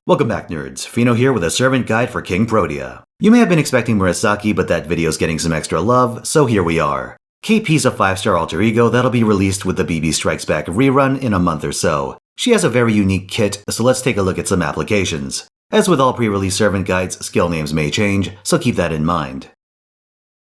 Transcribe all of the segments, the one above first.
Welcome back, nerds. Fino here with a servant guide for Kingprotea. You may have been expecting Murasaki, but that video's getting some extra love, so here we are. KP's a 5-star alter ego that'll be released with the BB Strikes Back rerun in a month or so. She has a very unique kit, so let's take a look at some applications. As with all pre-release servant guides, skill names may change, so keep that in mind.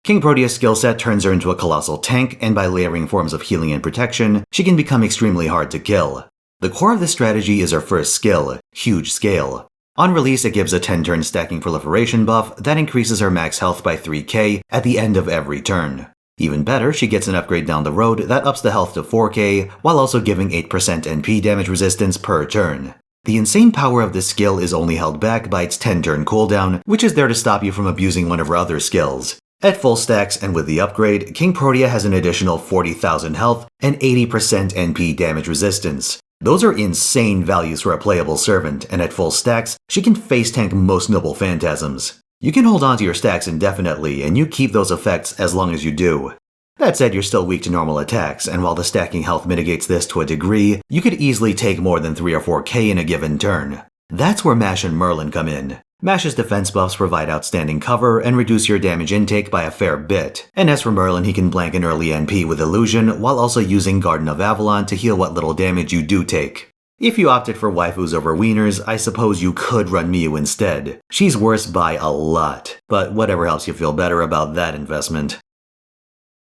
Kingprotea's skill set turns her into a colossal tank, and by layering forms of healing and protection, she can become extremely hard to kill. The core of this strategy is her first skill, Huge Scale. On release, it gives a 10-turn stacking proliferation buff that increases her max health by 3k at the end of every turn. Even better, she gets an upgrade down the road that ups the health to 4k, while also giving 8% NP damage resistance per turn. The insane power of this skill is only held back by its 10-turn cooldown, which is there to stop you from abusing one of her other skills. At full stacks and with the upgrade, Kingprotea has an additional 40,000 health and 80% NP damage resistance. Those are insane values for a playable servant, and at full stacks, she can face tank most noble phantasms. You can hold on to your stacks indefinitely, and you keep those effects as long as you do. That said, you're still weak to normal attacks, and while the stacking health mitigates this to a degree, you could easily take more than 3 or 4k in a given turn. That's where Mash and Merlin come in. Mash's defense buffs provide outstanding cover and reduce your damage intake by a fair bit, and as for Merlin, he can blank an early NP with Illusion while also using Garden of Avalon to heal what little damage you do take. If you opted for waifus over wieners, I suppose you could run Miyu instead. She's worse by a lot, but whatever helps you feel better about that investment.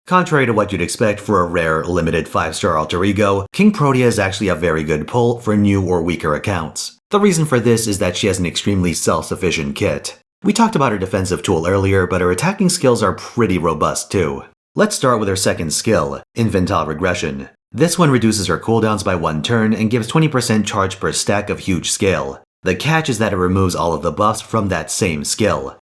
Contrary to what you'd expect for a rare, limited 5-star alter ego, Kingprotea is actually a very good pull for new or weaker accounts. The reason for this is that she has an extremely self-sufficient kit. We talked about her defensive tool earlier, but her attacking skills are pretty robust too. Let's start with her second skill, Infantile Regression. This one reduces her cooldowns by 1 turn and gives 20% charge per stack of Huge Scale. The catch is that it removes all of the buffs from that same skill.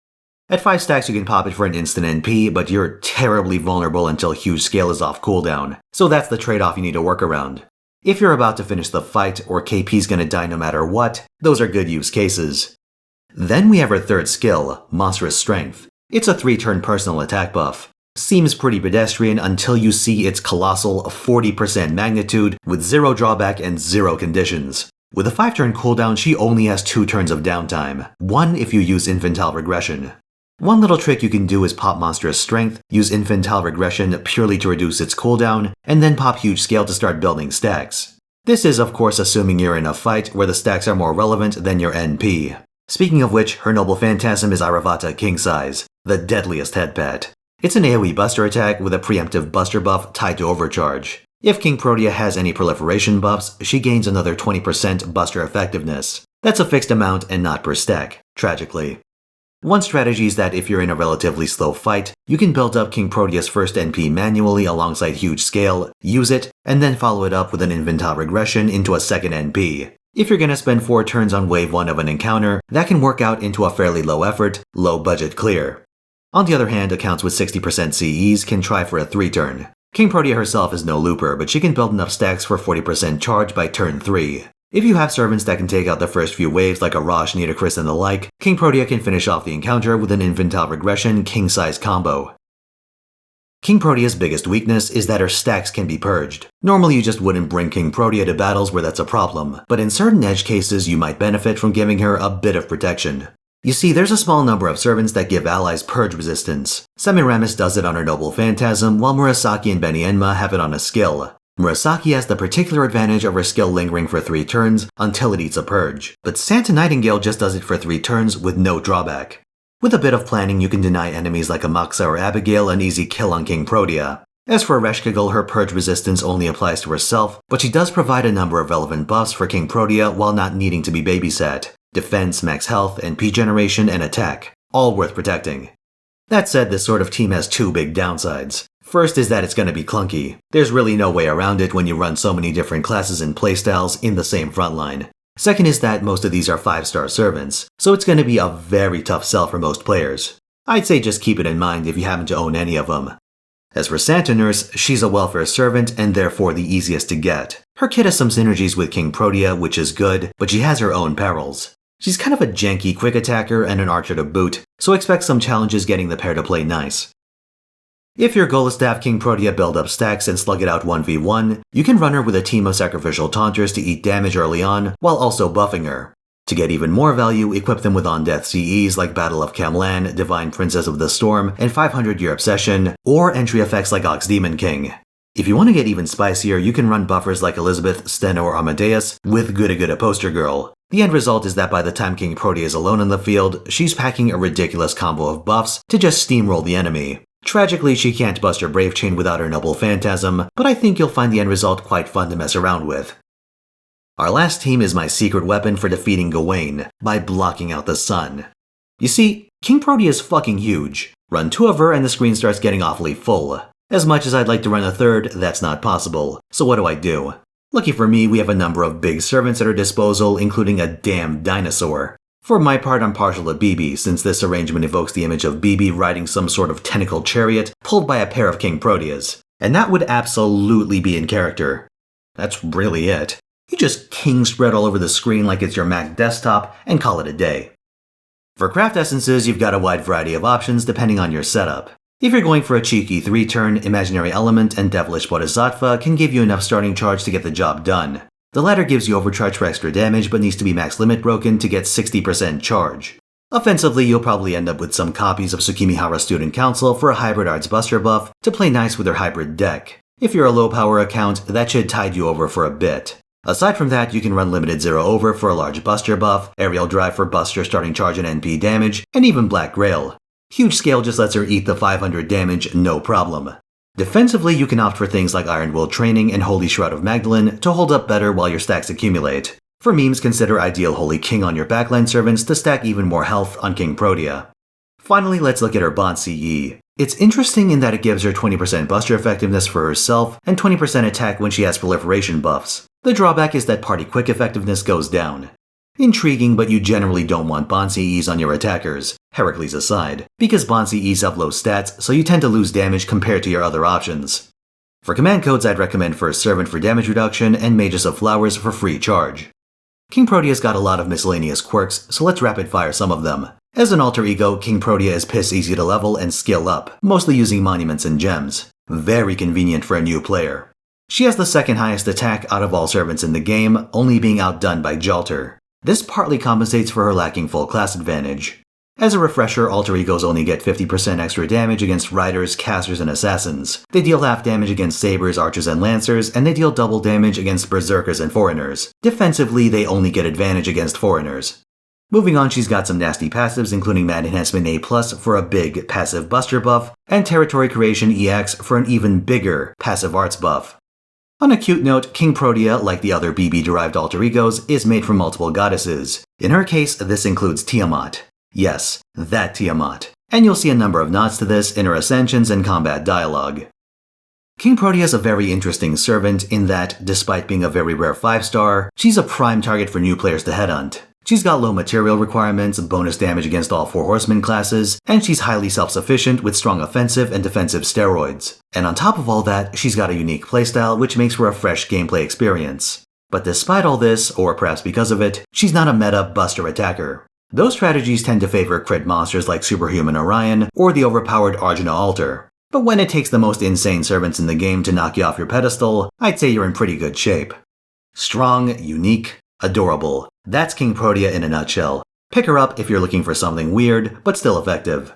At 5 stacks you can pop it for an instant NP, but you're terribly vulnerable until Huge Scale is off cooldown, so that's the trade-off you need to work around. If you're about to finish the fight, or KP's gonna die no matter what, those are good use cases. Then we have her third skill, Monstrous Strength. It's a 3-turn personal attack buff. Seems pretty pedestrian until you see its colossal 40% magnitude with 0 drawback and 0 conditions. With a 5-turn cooldown, she only has 2 turns of downtime, 1 if you use Infantile Regression. One little trick you can do is pop Monstrous Strength, use Infantile Regression purely to reduce its cooldown, and then pop Huge Scale to start building stacks. This is of course assuming you're in a fight where the stacks are more relevant than your NP. Speaking of which, her noble phantasm is Iravata King Size, the deadliest head pet. It's an AoE buster attack with a preemptive buster buff tied to overcharge. If Kingprotea has any proliferation buffs, she gains another 20% buster effectiveness. That's a fixed amount and not per stack, tragically. One strategy is that if you're in a relatively slow fight, you can build up Kingprotea's first NP manually alongside Huge Scale, use it, and then follow it up with an Infantile Regression into a second NP. If you're gonna spend 4 turns on wave 1 of an encounter, that can work out into a fairly low effort, low budget clear. On the other hand, accounts with 60% CEs can try for a 3-turn. Kingprotea herself is no looper, but she can build enough stacks for 40% charge by turn 3. If you have servants that can take out the first few waves like a Rosh, Nitocris, and the like, Kingprotea can finish off the encounter with an Infantile Regression king-size combo. Kingprotea's biggest weakness is that her stacks can be purged. Normally you just wouldn't bring Kingprotea to battles where that's a problem, but in certain edge cases you might benefit from giving her a bit of protection. You see, there's a small number of servants that give allies purge resistance. Semiramis does it on her Noble Phantasm, while Murasaki and Benienma have it on a skill. Murasaki has the particular advantage of her skill lingering for 3 turns until it eats a purge, but Santa Nightingale just does it for 3 turns with no drawback. With a bit of planning, you can deny enemies like Amaxa or Abigail an easy kill on Kingprotea. As for Ereshkigal, her purge resistance only applies to herself, but she does provide a number of relevant buffs for Kingprotea while not needing to be babysat. Defense, max health, NP generation, and attack. All worth protecting. That said, this sort of team has 2 big downsides. First is that it's gonna be clunky. There's really no way around it when you run so many different classes and playstyles in the same frontline. Second is that most of these are 5-star servants, so it's gonna be a very tough sell for most players. I'd say just keep it in mind if you happen to own any of them. As for Santa Nurse, she's a welfare servant and therefore the easiest to get. Her kit has some synergies with Kingprotea, which is good, but she has her own perils. She's kind of a janky quick attacker and an archer to boot, so expect some challenges getting the pair to play nice. If your goal is to have Kingprotea build up stacks and slug it out 1v1, you can run her with a team of sacrificial taunters to eat damage early on while also buffing her. To get even more value, equip them with on-death CEs like Battle of Camlan, Divine Princess of the Storm, and 500-Year Obsession, or entry effects like Ox Demon King. If you want to get even spicier, you can run buffers like Elizabeth, Steno, or Amadeus with Guda Poster Girl. The end result is that by the time Kingprotea is alone in the field, she's packing a ridiculous combo of buffs to just steamroll the enemy. Tragically, she can't bust her Brave Chain without her Noble Phantasm, but I think you'll find the end result quite fun to mess around with. Our last team is my secret weapon for defeating Gawain, by blocking out the sun. You see, Kingprotea is fucking huge. Run 2 of her and the screen starts getting awfully full. As much as I'd like to run a 3rd, that's not possible. So what do? Lucky for me, we have a number of big servants at our disposal, including a damn dinosaur. For my part, I'm partial to BB, since this arrangement evokes the image of BB riding some sort of tentacled chariot pulled by a pair of Kingproteas. And that would absolutely be in character. That's really it. You just king spread all over the screen like it's your Mac desktop and call it a day. For craft essences, you've got a wide variety of options depending on your setup. If you're going for a cheeky 3-turn, Imaginary Element and Devilish Bodhisattva can give you enough starting charge to get the job done. The latter gives you overcharge for extra damage but needs to be max limit broken to get 60% charge. Offensively, you'll probably end up with some copies of Tsukimihara Student Council for a Hybrid Arts Buster buff to play nice with their hybrid deck. If you're a low power account, that should tide you over for a bit. Aside from that, you can run Limited Zero Over for a large Buster buff, Aerial Drive for Buster starting charge and NP damage, and even Black Grail. Huge Scale just lets her eat the 500 damage, no problem. Defensively, you can opt for things like Iron Will Training and Holy Shroud of Magdalene to hold up better while your stacks accumulate. For memes, consider Ideal Holy King on your backline servants to stack even more health on Kingprotea. Finally, let's look at her bot CE. It's interesting in that it gives her 20% Buster effectiveness for herself and 20% attack when she has proliferation buffs. The drawback is that Party Quick effectiveness goes down. Intriguing, but you generally don't want Bond CEs on your attackers, Heracles aside, because Bond CEs have low stats, so you tend to lose damage compared to your other options. For command codes, I'd recommend First Servant for damage reduction and Mages of Flowers for free charge. Kingprotea's got a lot of miscellaneous quirks, so let's rapid fire some of them. As an alter ego, Kingprotea is piss easy to level and skill up, mostly using monuments and gems. Very convenient for a new player. She has the second highest attack out of all servants in the game, only being outdone by Jalter. This partly compensates for her lacking full class advantage. As a refresher, alter egos only get 50% extra damage against riders, casters, and assassins. They deal half damage against sabers, archers, and lancers, and they deal double damage against berserkers and foreigners. Defensively, they only get advantage against foreigners. Moving on, she's got some nasty passives including Mad Enhancement A+ for a big passive Buster buff, and Territory Creation EX for an even bigger passive arts buff. On a cute note, Kingprotea, like the other BB-derived alter egos, is made from multiple goddesses. In her case, this includes Tiamat. Yes, that Tiamat. And you'll see a number of nods to this in her ascensions and combat dialogue. Kingprotea is a very interesting servant in that, despite being a very rare 5-star, she's a prime target for new players to headhunt. She's got low material requirements, bonus damage against all 4 horseman classes, and she's highly self-sufficient with strong offensive and defensive steroids. And on top of all that, she's got a unique playstyle which makes for a fresh gameplay experience. But despite all this, or perhaps because of it, she's not a meta Buster attacker. Those strategies tend to favor crit monsters like Superhuman Orion or the overpowered Arjuna Altar. But when it takes the most insane servants in the game to knock you off your pedestal, I'd say you're in pretty good shape. Strong, unique, adorable. That's Kingprotea in a nutshell. Pick her up if you're looking for something weird, but still effective.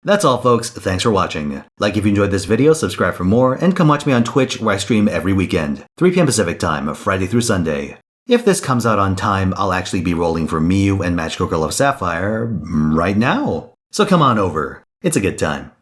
That's all folks, thanks for watching. Like if you enjoyed this video, subscribe for more, and come watch me on Twitch where I stream every weekend, 3 PM Pacific time, Friday through Sunday. If this comes out on time, I'll actually be rolling for Miyu and Magical Girl of Sapphire right now. So come on over, it's a good time.